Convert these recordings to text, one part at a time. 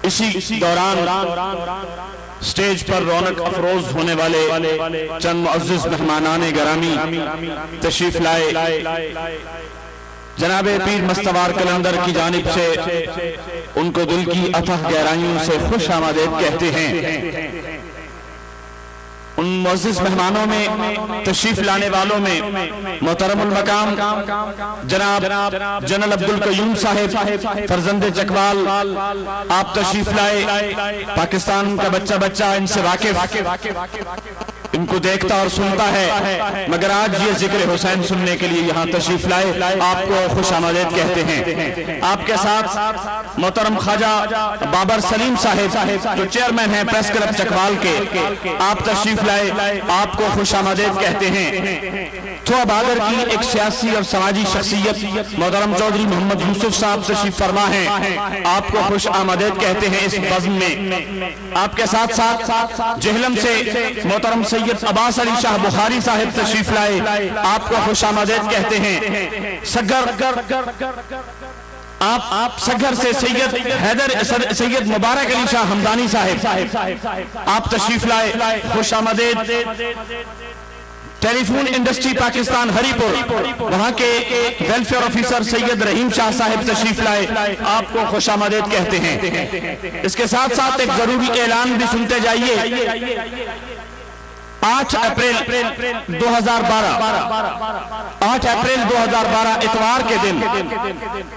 اسی دوران سٹیج پر رونق افروز ہونے والے چند معزز مہمانان گرامی تشریف لائے، جناب پیر مستوار قلندر کی جانب سے ان کو دل کی اتھاہ گہرائیوں سے خوش آمدید کہتے ہیں۔ ان معزز مہمانوں میں تشریف لانے والوں میں محترم المقام جناب جنرل عبدالقیوم صاحب فرزند چکوال، آپ تشریف لائے، پاکستان کا بچہ ان سے واقف، ان کو دیکھتا اور سنتا ہے، مگر آج یہ ذکر حسین سننے کے لیے یہاں تشریف لائے، آپ کو خوش آمدید کہتے ہیں۔ آپ کے ساتھ محترم خواجہ بابر سلیم صاحب جو چیئرمین ہیں پریس کلب چکوال کے، آپ تشریف لائے، آپ کو خوش آمدید کہتے ہیں۔ تھوڑا بہادر کی ایک سیاسی اور سماجی شخصیت محترم چودھری محمد یوسف صاحب تشریف فرما ہیں، آپ کو خوش آمدید کہتے ہیں اس بزم میں۔ آپ کے ساتھ ساتھ جہلم سے محترم سید عباس علی شاہ بخاری صاحب تشریف لائے، آپ کو خوش آمدید کہتے ہیں۔ آپ سگر سے سید مبارک علی شاہ حمدانی صاحب آپ تشریف لائے، خوش آمدید۔ ٹیلی فون انڈسٹری پاکستان ہری پور، وہاں کے ویلفیئر آفیسر سید رحیم شاہ صاحب تشریف لائے، آپ کو خوش آمدید کہتے ہیں۔ اس کے ساتھ ساتھ ایک ضروری اعلان بھی سنتے جائیے۔ 8 اپریل 2012 اتوار کے دن،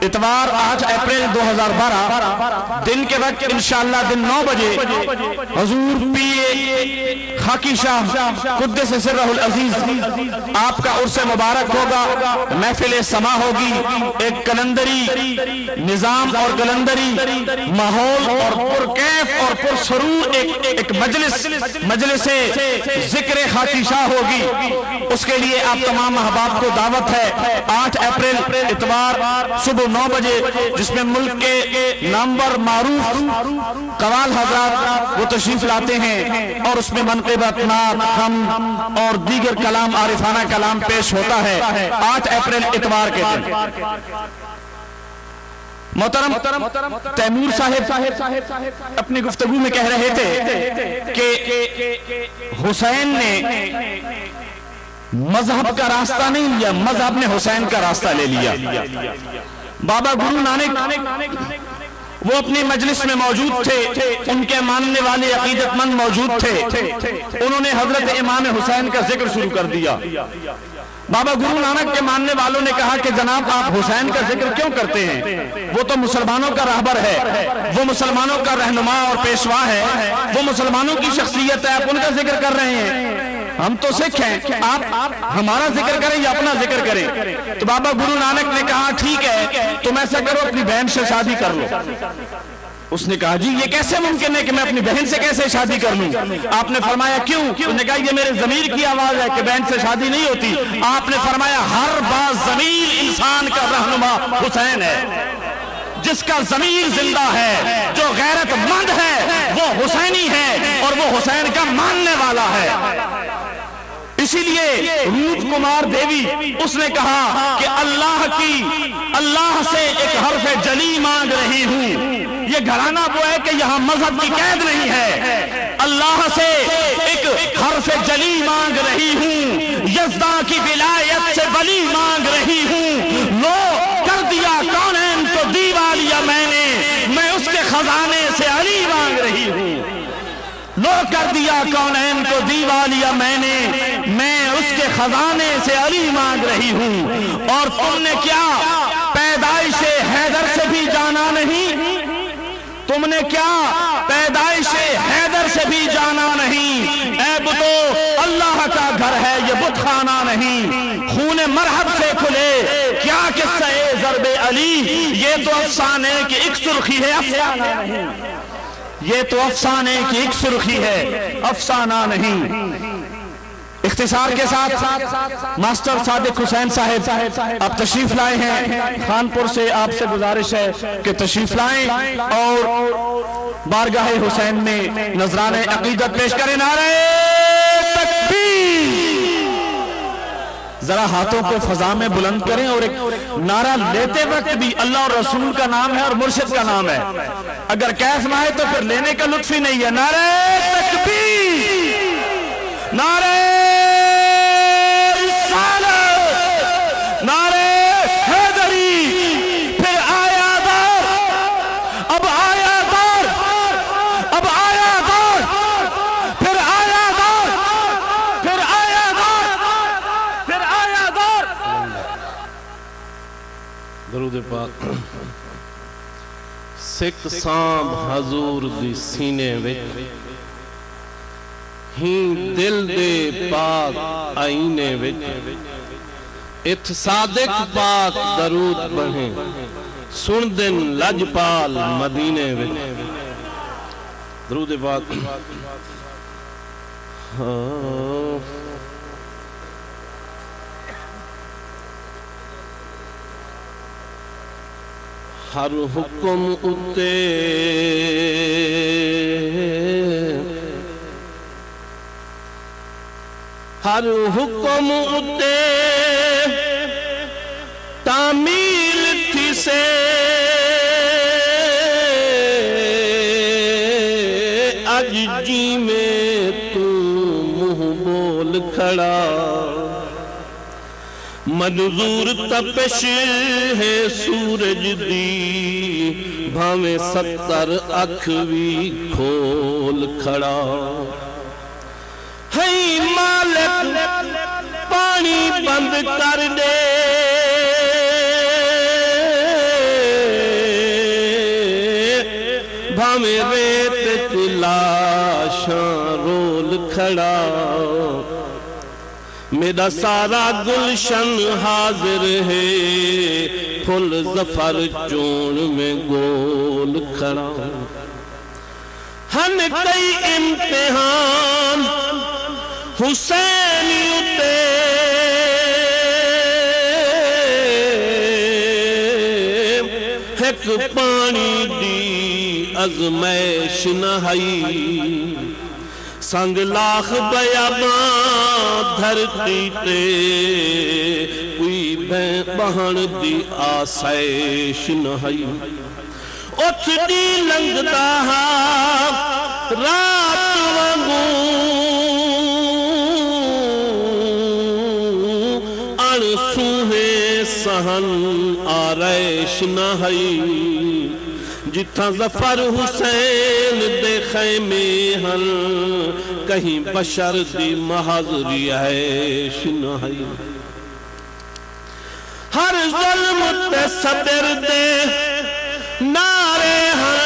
اتوار 8 اپریل 2012 دن کے وقت انشاءاللہ دن 9 بجے حضور پیر خاکی شاہ قدس سرہ العزیز آپ کا عرس مبارک ہوگا، محفل سما ہوگی، ایک کلندری نظام اور کلندری ماحول اور پرکیف اور پرسرور ایک مجلس ذکر خاکی شاہ ہوگی۔ اس کے لیے آپ تمام احباب کو دعوت ہے 8 اپریل اتوار صبح 9 بجے، جس میں ملک کے نامور معروف قوال حضرات وہ تشریف لاتے ہیں اور اس میں منقبت، نعت، حمد اور دیگر کلام عارفانہ کلام پیش ہوتا ہے 8 اپریل اتوار کے دن۔ محترم تیمور صاحب اپنی گفتگو میں کہہ رہے تھے کہ حسین نے مذہب کا راستہ نہیں لیا، مذہب نے حسین کا راستہ لے لیا۔ بابا گرو نانک وہ اپنی مجلس میں موجود تھے، ان کے ماننے والے عقیدت مند موجود تھے، انہوں نے حضرت امام حسین کا ذکر شروع کر دیا۔ بابا گرو نانک کے ماننے والوں نے کہا کہ جناب آپ حسین کا ذکر کیوں کرتے ہیں؟ وہ تو مسلمانوں کا رہبر ہے، وہ مسلمانوں کا رہنما اور پیشوا ہے، وہ مسلمانوں کی شخصیت ہے، آپ ان کا ذکر کر رہے ہیں۔ ہم تو سکھ ہیں، آپ ہمارا ذکر کریں یا اپنا ذکر کریں؟ تو بابا گرو نانک نے کہا ٹھیک ہے، تم ایسا کرو اپنی بہن سے شادی کر لو۔ اس نے کہا جی یہ کیسے ممکن ہے کہ میں اپنی بہن سے کیسے شادی کر لوں؟ آپ نے فرمایا کیوں؟ اس نے کہا یہ میرے ضمیر کی آواز ہے کہ بہن سے شادی نہیں ہوتی۔ آپ نے فرمایا ہر باز ضمیر انسان کا رہنما حسین ہے، جس کا ضمیر زندہ ہے، جو غیرت مند ہے وہ حسینی ہے اور وہ حسین کا ماننے والا ہے۔ اسی لیے روپ کمار دیوی اس نے کہا کہ اللہ سے ایک حرف جلی مانگ رہی ہوں۔ یہ گھرانہ وہ ہے کہ یہاں مذہب کی قید نہیں ہے، اللہ سے ایک حرف جلی مانگ رہی ہوں، یزداں کی ولایت سے ولی مانگ رہی ہوں۔ لو کر دیا کونین تو دیوا لیا میں اس کے خزانے سے علی مانگ رہی ہوں۔ لو کر دیا کونین کو دیوا لیا میں اس کے خزانے سے علی مانگ رہی ہوں۔ اور تم نے کیا پیدائش حیدر سے بھی جانا نہیں؟ تم نے کیا پیدائش حیدر سے بھی جانا نہیں؟ اے بتو اللہ کا گھر ہے یہ بت خانہ نہیں، خون مرحب سے کھلے کیا قصہ ضرب علی، یہ تو افسانے کی ایک سرخی ہے افسانہ نہیں، یہ تو افسانے کی ایک سرخی ہے افسانہ نہیں۔ اختصار کے ساتھ ماسٹر صادق حسین صاحب آپ تشریف لائے ہیں، خانپور سے آپ سے گزارش ہے کہ تشریف لائیں اور بارگاہ حسین میں نذرانِ عقیدت پیش کریں۔ نعرہ تکبیر، ذرا ہاتھوں کو فضا میں بلند کریں اور ایک نعرہ لیتے وقت بھی اللہ اور رسول کا نام ہے اور مرشد کا نام ہے. اگر کیف نہ ہے تو پھر لینے کا لطف ہی نہیں ہے. نعرہ تکبیر، نعرہ رسالت، نعرہ حیدری. پھر آیا دور، اب آیا دور، اب آیا دور، پھر آیا دور، پھر آیا دور، پھر آیا دور. درود پاک. سکھ سام حضور دی سینے وچ ہی دل دے پاک آئینے وچ ات صادق پاک درود بڑھیں سن دن لجپال مدینے وچ. درود پاک. ہر حکم اتے ہر حکم اتے تعمیل تھی سے اج جی میں تو منہ بول کھڑا. منظور تپش ہے سورج دی بھاویں 70 اکھ بھی کھول کھڑا. ہے مالک پانی بند کر دے بھاویں ریت لاشاں رول کھڑا. میرا سارا گلشن حاضر ہے پھل ظفر چون میں گول کھڑا. ہن کئی امتحان حسینی اتے ایک پانی دی ازمائش نہائی. سنگ لاخ بیاباں دھرتی تے کوئی بہن دی آسائش نہائی. اٹھ دی لنگدا رات وانگوں اڑ سوہے سہن آرائش نہائی. جتھا ظفر حسین دے خیمے ہن کہیں بشر دی محض رہائش نہائی. ہر ظلم تے صبر دے نعرے ہن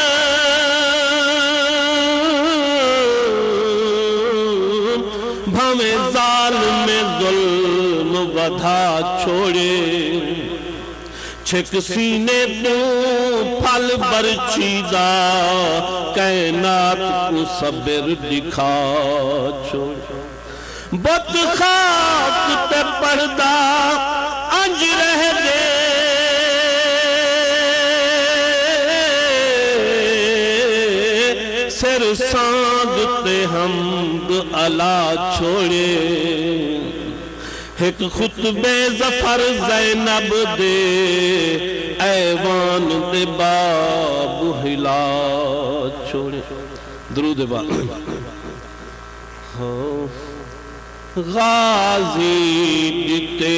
بھاویں ظالم ظلم ودھا چھوڑے. چھک سینے تو پھل برچی دا کائنات کو صبر دکھا چھوڑ. بت خاک تے پردہ انج رہ دے سر ساند تے حمد علا چھوڑے. ایک خطبے ظفر زینب دے ایوان دے باب ہلا چھوڑے. درود باب. غازی دیتے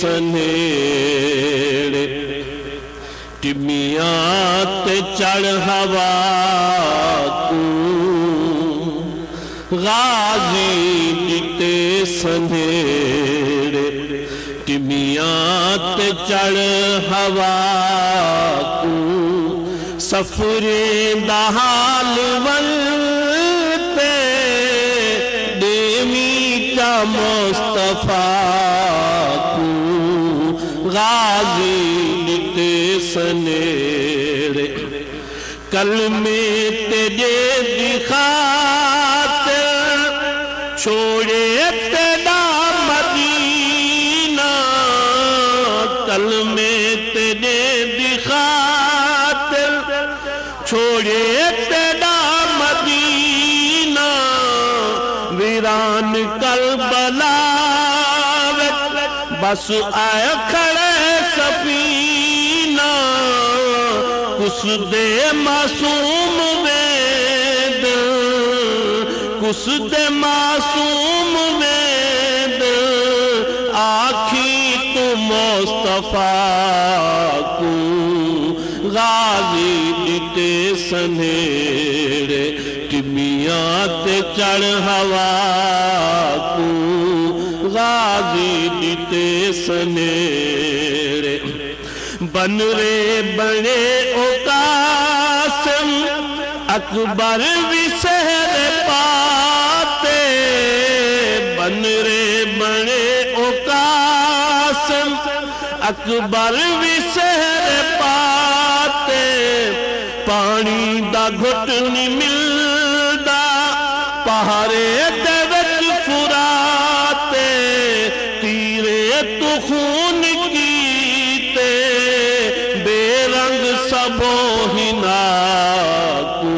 سنیڑے ٹمیاں تے چڑھ ہوا کو. غازی دیتے سنیڑے ٹمیاں تے چڑھ ہوا کو. سفریں دا حال ولتے دیمی کا مصطفیٰ کو. غازی دیتے سنیڑے کلمے تیرے دی خاطر چھوڑے تیرا مدینہ. کلمے تیرے دی خاطر چھوڑے تیرا مدینہ. ویران کربلا بس آئے کھڑے سفینہ کس دے معصوم وید کس دے معصوم وید آکھی تو مصطفیٰ کو غازی دیتے سنیرے ٹمیاں تے چڑھ ہوا کو غازی دیتے سنیرے بن رے بنے او قاسم اکبر بھی سہر پاتے بن رے بنے او قاسم اکبر بھی سہر پاتے پانی دا گھٹ نہیں ملدا پہاڑے دے وچ فراتے تیرے تو خون کیتے بے رنگ سبوں ہنا کو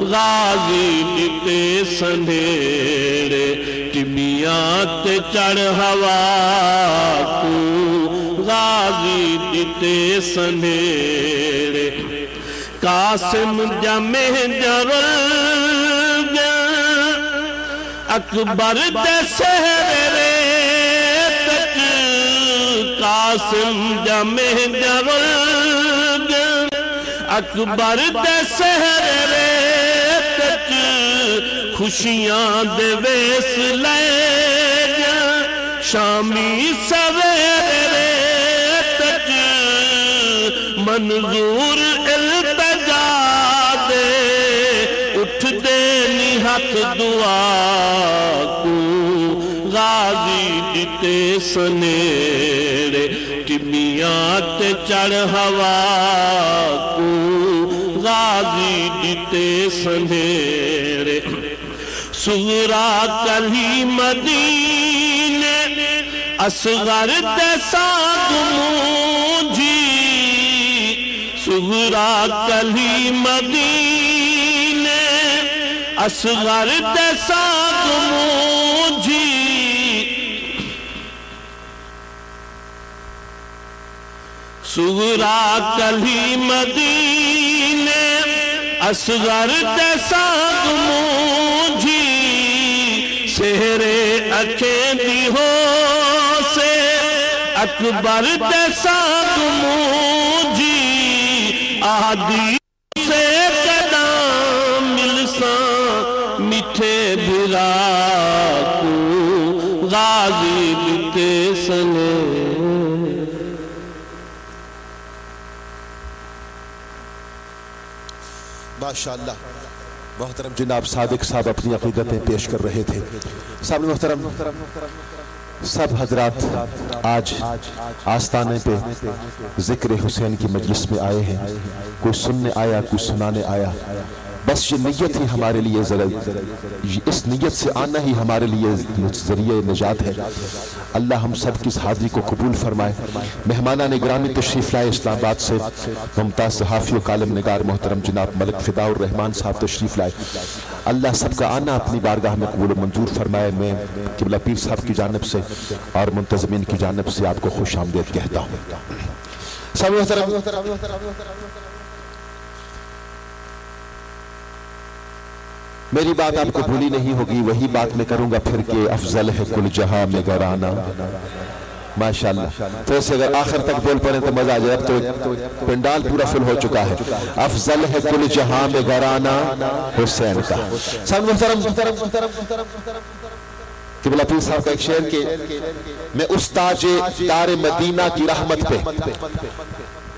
غازی دیتے سنیرے ٹمیاں تے چڑھ ہوا کو غازی دیتے سنیرے قاسم جمع جرل اکبر دے سہرے تک قاسم جمع جرل اکبر دے سہرے تک خوشیاں دے ویس لے شامی سویرے تک منظور التجا دے اٹھ دے نہت دعا کو غازی دیتے سنیرے ٹمیاں تے چڑھ ہوا کو غازی دیتے سنیرے سغرا کلی مدینے اصغر تے ساتھ مونجھی سغرا کلی مدینے اصغر تے ساتھ مونجھی سغرا کلی مدینے اصغر تے ساتھ مونجھی سہرے اکھیں دی ہو سے اکبر تے ساتھ مونجھی آدھی سے قدام ملساں میٹھے بھرا کو غازی دیتے سنے ماشاءاللہ محترم جناب صادق صاحب اپنی عقیدتیں پیش کر رہے تھے صاحب محترم سب حضرات آج آستانے پہ ذکر حسین کی مجلس میں آئے ہیں کوئی سننے آیا کوئی سنانے آیا بس یہ نیت ہی ہمارے لیے اس نیت سے آنا ہی ہمارے لیے ذریعہ نجات ہے اللہ ہم سب کی اس حاضری کو قبول فرمائے مہمانان گرامی تشریف لائے اسلام آباد سے ممتاز صحافی و کالم نگار محترم جناب ملک فدا الرحمان صاحب تشریف لائے اللہ سب کا آنا اپنی بارگاہ میں قبول و منظور فرمائے میں قبلہ پیر صاحب کی جانب سے اور منتظمین کی جانب سے آپ کو خوش آمدید کہتا ہوں میری بات آپ کو بھولی نہیں ہوگی وہی بات میں کروں گا پھر کہ افضل ہے کل جہاں میں گرانا ماشاءاللہ تو اسے اگر آخر تک بول پڑیں تو مزہ آ جائے اب تو پنڈال پورا فل ہو چکا ہے افضل ہے کل جہاں میں گرانا حسین کا قبلہ پیر صاحب کا ایک شعر کہ میں اس تاج دار مدینہ کی رحمت پہ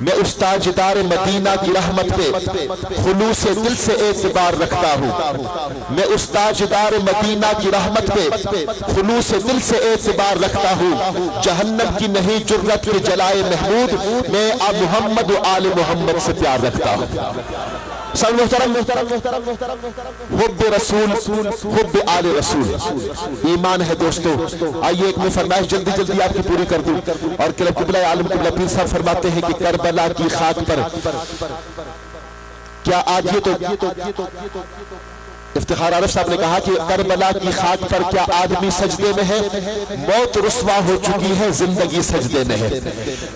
میں اس تاجدار مدینہ کی رحمت پہ خلوص دل سے اعتبار رکھتا ہوں میں اس تاجدار مدینہ کی رحمت پہ خلوص دل سے اعتبار رکھتا ہوں جہنم کی نہیں جرت کے جلائے محمود میں محمد و آل محمد سے پیار رکھتا ہوں حب رسول حب آل رسول ایمان ہے دوستو آئیے ایک میں فرمائش جلدی جلدی آپ کی پوری کر دوں اور قبلہ عالم قبلہ پیر صاحب فرماتے ہیں کہ کربلا کی خاک پر کیا آج یہ تو افتخار عارف صاحب نے کہا کہ کربلا کی خاک پر کیا آدمی سجدے میں ہے؟ موت رسوا ہو چکی ہے، زندگی سجدے میں ہے۔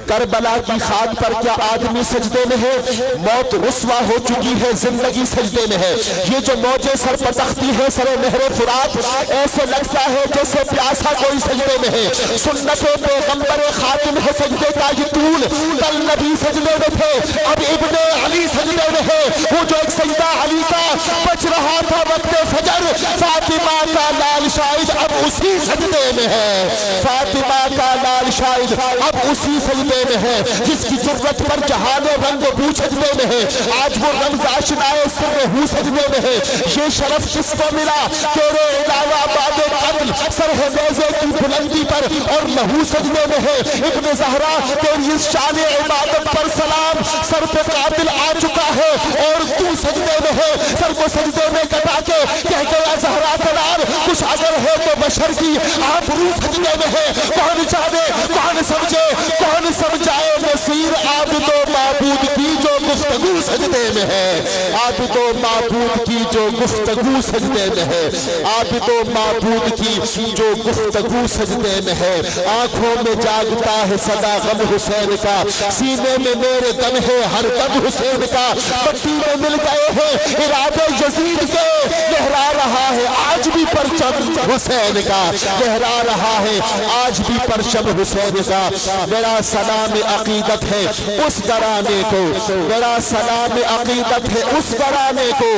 کربلا کی خاک پر کیا آدمی سجدے میں ہے؟ موت رسوا ہو چکی ہے، زندگی سجدے میں ہے۔ یہ جو موجیں سر پتختی ہے سر نہر فرات، ایسے لگتا ہے جیسے پیاسا کوئی سجدے میں ہے۔ سنت پیغمبر خاتم ہے سجدے کا یہ طول، کل نبی سجدے میں تھے، اب ابن علی سجدے میں ہے۔ وہ جو ایک سجدہ علی کا بچ رہا تھا وقت فجر، فاطمہ کا لال شاہد اب اسی سجدے میں ہے۔ فاطمہ کا لال شاہد اب اسی سجدے میں ہے، جس کی ضرورت پر جہان رنگ بو سجدے میں ہے۔ آج وہ رمز آشنائے سر ہو سجدے میں ہے۔ یہ شرف کس کو ملا؟ تیرے علاوہ بعد قتل سر نیزے کی بلندی پر اور لہو سجدے میں ہے۔ ابن زہرا تیری اس شان عبادت پر سلام، سر پہ قاتل آ چکا ہے اور تو سجدے میں ہے۔ سر کو سجدے میں کٹا کے کہہ گیا زہرا کا نام، کچھ اگر ہے تو بشر کی آبرو سجدے میں ہے۔ کون جانے، کون سمجھے، کون سمجھائے نصیر عابد و معبود کی جو گفتگو سجدے میں ہے۔ عابد و معبود کی جو گفتگو سجدے میں ہے، عابد و معبود کی جو گفتگو سجدے میں ہے۔ آنکھوں میں جاگتا ہے صدا غم حسین کا، سینے میں میرے دم ہے ہر دم حسین کا۔ مٹی میں مل گئے ہیں ارادے یزید کے، لہرا رہا ہے آج بھی پرچم حسین کا، لہرا رہا ہے آج بھی پرچم حسین کا۔ میرا سلام عقیدت ہے اس گرانے کو، میرا سلام عقیدت ہے اس گرانے کو،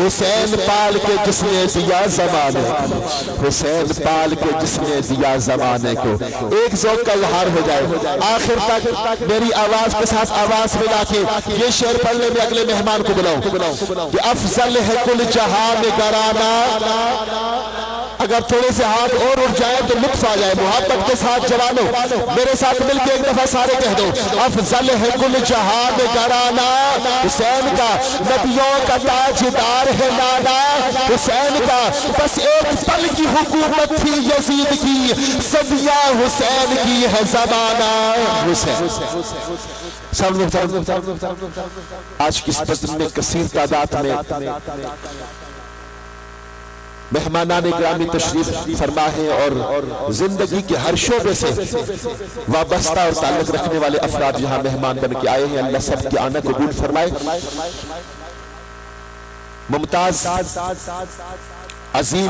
حسین پال کے جس نے دیا زمانے کو، حسین پال کے جس نے دیا زمانے کو۔ ایک ذوق کا اظہار ہو جائے، آخر تک میری آواز کے ساتھ آواز ملا کے یہ شعر پڑھنے میں اگلے مہمان کو بلاؤں کہ افضل ہے کل جہان گرانا۔ اگر تھوڑے سے ہاتھ اور اٹھ جائے تو لطف آ جائے، محبت کے ساتھ جوانوں میرے ساتھ مل کے ایک دفعہ سارے کہہ دو، افضل ہے کل جہان گرانا۔ حسین کا نبیوں کا تاجدار ہے نانا، حسین کا بس ایک پل کی حکومت تھی یزید کی، صدیہ حسین کی ہے زمانہ۔ حسین سب لوگ آج کی اس بزم میں کثیر تعداد میں مہمانان گرامی تشریف فرما ہے اور زندگی کے ہر شعبے سے وابستہ اور تعلق رکھنے والے افراد یہاں مہمان بن کے آئے ہیں۔ اللہ سب کی آنا قبول فرمائے۔ ممتاز عظیم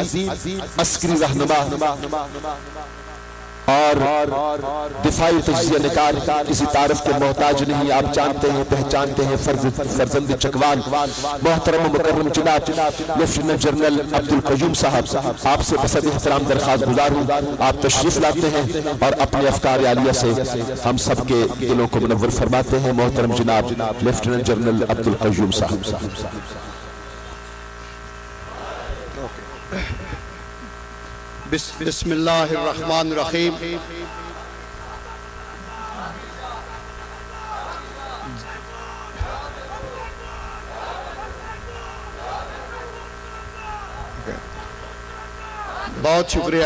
عسکری رہنما اور دفاعی تجزیہ نگار کسی تعارف کے محتاج نہیں، آپ جانتے ہیں پہچانتے ہیں، فرزند چکوان محترم و مکرم جناب لیفٹیننٹ جنرل عبدالقیوم صاحب، آپ سے بصد احترام درخواست گزار ہوں آپ تشریف لاتے ہیں اور اپنے افکار عالیہ سے ہم سب کے دلوں کو منور فرماتے ہیں۔ محترم جناب لیفٹیننٹ جنرل عبدالقیوم صاحب۔ بسم اللہ الرحمن الرحیم۔ بہت شکریہ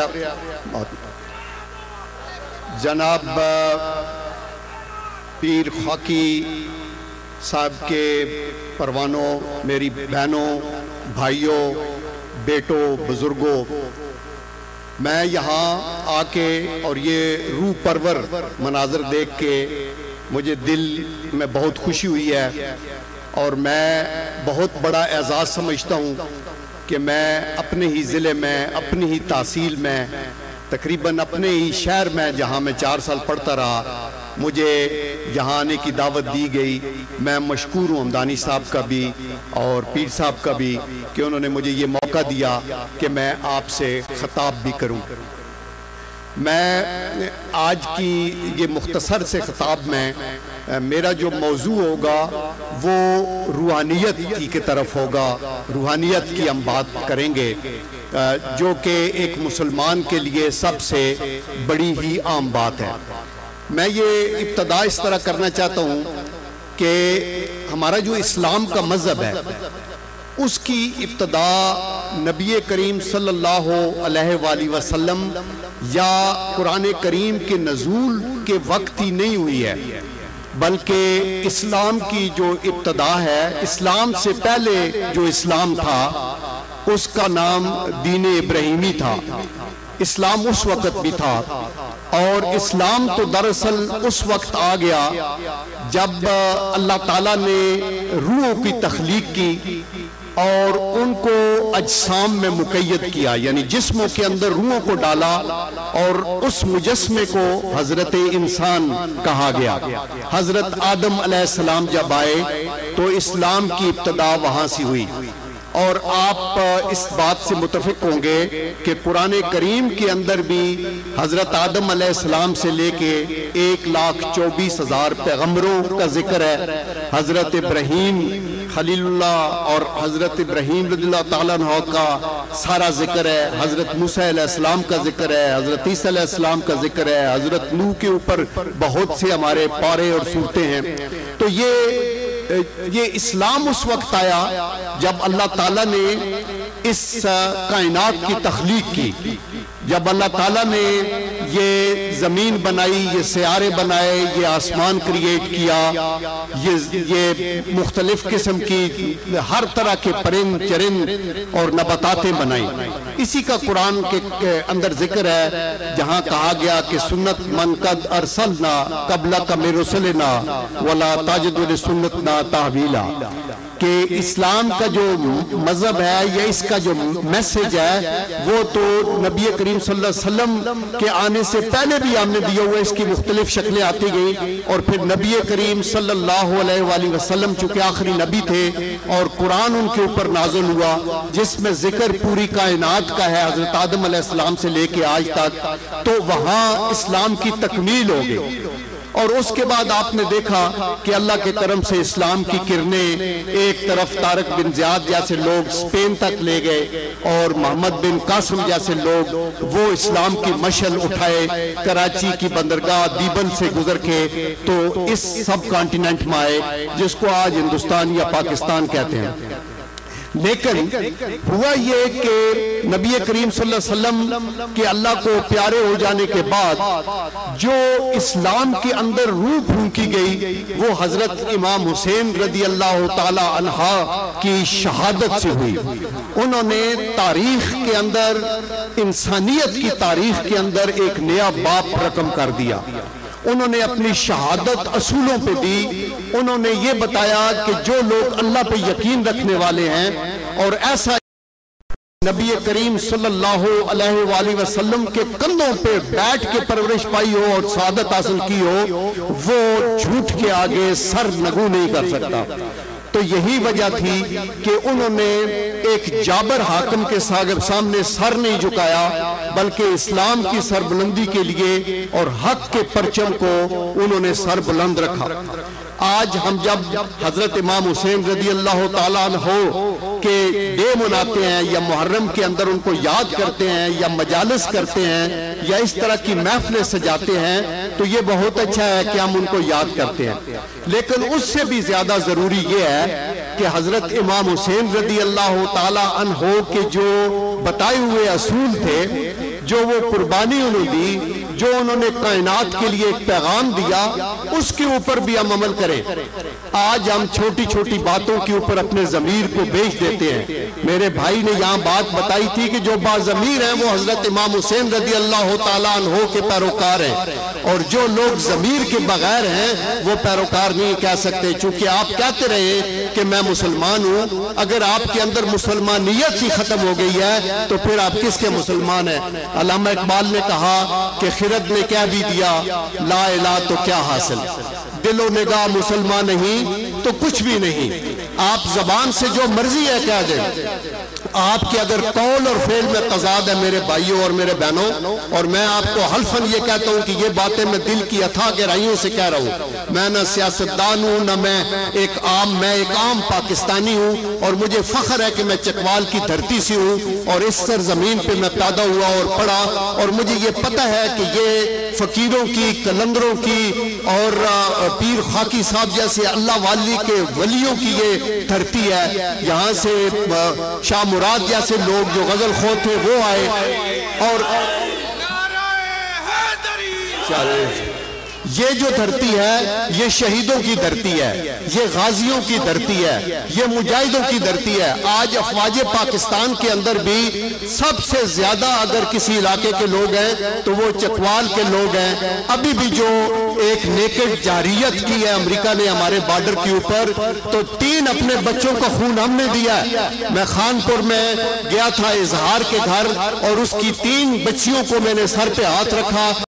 جناب پیر خاکی صاحب کے پروانوں، میری بہنوں، بھائیوں، بیٹوں، بزرگوں، میں یہاں آ کے اور یہ روح پرور مناظر دیکھ کے مجھے دل میں بہت خوشی ہوئی ہے اور میں بہت بڑا اعزاز سمجھتا ہوں کہ میں اپنے ہی ضلع میں، اپنی ہی تحصیل میں، تقریباً اپنے ہی شہر میں جہاں میں 4 سال پڑھتا رہا، مجھے یہاں آنے کی دعوت دی گئی۔ میں مشکور ہوں ہمدانی صاحب کا بھی اور پیر صاحب کا بھی کہ انہوں نے مجھے یہ موقع دیا کہ میں آپ سے خطاب بھی کروں۔ میں آج کی یہ مختصر سے خطاب میں میرا جو موضوع ہوگا وہ روحانیت کی طرف ہوگا، روحانیت کی ہم بات کریں گے جو کہ ایک مسلمان کے لیے سب سے بڑی ہی عام بات ہے۔ میں یہ ابتدا اس طرح کرنا چاہتا ہوں کہ ہمارا جو اسلام کا مذہب ہے اس کی ابتدا نبی کریم صلی اللہ علیہ وآلہ وسلم یا قرآن کریم کے نزول کے وقت ہی نہیں ہوئی ہے، بلکہ اسلام کی جو ابتدا ہے، اسلام سے پہلے جو اسلام تھا اس کا نام دین ابراہیمی تھا، اسلام اس وقت بھی تھا، اور اسلام تو دراصل اس وقت آ گیا جب اللہ تعالیٰ نے روحوں کی تخلیق کی اور ان کو اجسام میں مقید کیا، یعنی جسموں کے اندر روحوں کو ڈالا، اور اس مجسمے کو حضرت انسان کہا گیا۔ حضرت آدم علیہ السلام جب آئے تو اسلام کی ابتدا وہاں سے ہوئی، اور آپ اس بات سے متفق ہوں گے کہ قرآن کریم کے اندر بھی حضرت آدم علیہ السلام سے لے کے 1,24,000 پیغمبروں کا ذکر ہے، حضرت ابراہیم خلیل اللہ اور حضرت ابراہیم رضی اللہ تعالیٰ عنہ کا سارا ذکر ہے، حضرت موسیٰ علیہ السلام کا ذکر ہے، حضرت عیسیٰ علیہ السلام کا ذکر ہے، حضرت نوح کے اوپر بہت سے ہمارے پارے اور صورتیں ہیں۔ تو یہ اسلام اس وقت آیا جب اللہ تعالیٰ نے اس کائنات کی تخلیق کی، جب اللہ تعالیٰ نے یہ زمین بنائی، یہ سیارے بنائے، یہ آسمان کریٹ کیا، یہ مختلف قسم کی ہر طرح کے پرند چرند اور نباتاتیں بنائی۔ اسی کا قرآن کے اندر ذکر ہے جہاں کہا گیا کہ سنت من قد ارسلنا قبلک من رسلنا ولا تجد لسنتنا تحویلا، کہ اسلام کا جو مذہب ہے یا اس کا جو میسج ہے وہ تو نبی کریم صلی اللہ علیہ وسلم کے آنے سے پہلے بھی ہم نے دیا ہوا، اس کی مختلف شکلیں آتی گئی، اور پھر نبی کریم صلی اللہ علیہ وآلہ وسلم چونکہ آخری نبی تھے اور قرآن ان کے اوپر نازل ہوا جس میں ذکر پوری کائنات کا ہے حضرت آدم علیہ السلام سے لے کے آج تک، تو وہاں اسلام کی تکمیل ہو گئی۔ اور اس کے بعد آپ نے دیکھا کہ اللہ کے طرف سے اسلام کی کرنیں ایک طرف طارق بن زیاد جیسے لوگ اسپین تک لے گئے، اور محمد بن قاسم جیسے لوگ وہ اسلام کی مشعل اٹھائے، کراچی کی بندرگاہ دیبل سے گزر کے تو اس سب کانٹیننٹ میں آئے جس کو آج ہندوستان یا پاکستان کہتے ہیں۔ لیکن ہوا یہ کہ نبی کریم صلی اللہ علیہ وسلم کے اللہ کو پیارے ہو جانے کے بعد جو اسلام کے اندر روح پھونکی گئی وہ حضرت امام حسین رضی اللہ تعالی عنہ کی شہادت سے ہوئی۔ انہوں نے تاریخ کے اندر، انسانیت کی تاریخ کے اندر ایک نیا باب رقم کر دیا۔ انہوں نے اپنی شہادت اصولوں پہ دی، انہوں نے یہ بتایا کہ جو لوگ اللہ پہ یقین رکھنے والے ہیں اور ایسا نبی کریم صلی اللہ علیہ وآلہ وسلم کے کندھوں پہ بیٹھ کے پرورش پائی ہو اور سعادت حاصل کی ہو، وہ جھوٹ کے آگے سر نگو نہیں کر سکتا۔ تو یہی وجہ تھی کہ انہوں نے ایک جابر حاکم کے سامنے سر نہیں جھکایا، بلکہ اسلام کی سربلندی کے لیے اور حق کے پرچم کو انہوں نے سر بلند رکھا۔ آج ہم جب حضرت امام حسین رضی اللہ تعالیٰ عنہ کے ڈے مناتے ہیں یا محرم کے اندر ان کو یاد کرتے ہیں یا مجالس کرتے ہیں یا اس طرح کی محفلیں سجاتے ہیں تو یہ بہت اچھا ہے کہ ہم ان کو یاد کرتے ہیں، لیکن اس سے بھی زیادہ ضروری یہ ہے کہ حضرت امام حسین رضی اللہ تعالیٰ عنہ کے جو بتائے ہوئے اصول تھے، جو وہ قربانی انہوں دی، جو انہوں نے کائنات کے لیے ایک پیغام دیا، اس کے اوپر بھی ہم عمل کریں۔ آج ہم چھوٹی چھوٹی باتوں کے اوپر اپنے ضمیر کو بیچ دیتے ہیں۔ میرے بھائی نے یہاں بات بتائی تھی کہ جو باضمیر ہیں وہ حضرت امام حسین رضی اللہ تعالیٰ عنہ کے پیروکار ہیں، اور جو لوگ ضمیر کے بغیر ہیں وہ پیروکار نہیں کہہ سکتے، چونکہ آپ کہتے رہے کہ میں مسلمان ہوں۔ اگر آپ کے اندر مسلمانیت ہی ختم ہو گئی ہے تو پھر آپ کس کے مسلمان ہیں؟ علامہ اقبال نے کہا کہ خرد نے کہہ بھی دیا لا الہ تو کیا حاصل، دل و نگاہ مسلمان نہیں تو کچھ بھی نہیں۔ آپ زبان سے جو مرضی ہے کہہ دیں، آپ کے اگر قول اور فعل میں تضاد ہے میرے بھائیوں اور میرے بہنوں، اور میں آپ کو حلفاً یہ کہتا ہوں کہ یہ باتیں میں دل کی اتھا گہرائیوں سے کہہ رہا ہوں، میں نہ سیاستدان ہوں نہ میں ایک عام پاکستانی ہوں، اور مجھے فخر ہے کہ میں چکوال کی دھرتی سے ہوں اور اس سرزمین پہ میں پیدا ہوا اور پڑھا، اور مجھے یہ پتہ ہے کہ یہ فقیروں کی، کلندروں کی اور پیر خاکی صاحب جیسے اللہ والی کے ولیوں کی یہ دھرتی ہے۔ یہاں سے شاہ مراد جیسے لوگ جو غزل خو تھے وہ آئے، اور یہ جو دھرتی ہے یہ شہیدوں کی دھرتی ہے، یہ غازیوں کی دھرتی ہے، یہ مجاہدوں کی دھرتی ہے۔ آج افواج پاکستان کے اندر بھی سب سے زیادہ اگر کسی علاقے کے لوگ ہیں تو وہ چکوال کے لوگ ہیں۔ ابھی بھی جو ایک نیکڈ جارحیت کی ہے امریکہ نے ہمارے بارڈر کے اوپر، تو 3 اپنے بچوں کا خون ہم نے دیا ہے۔ میں خانپور میں گیا تھا اظہار کے گھر، اور اس کی 3 بچیوں کو میں نے سر پہ ہاتھ رکھا۔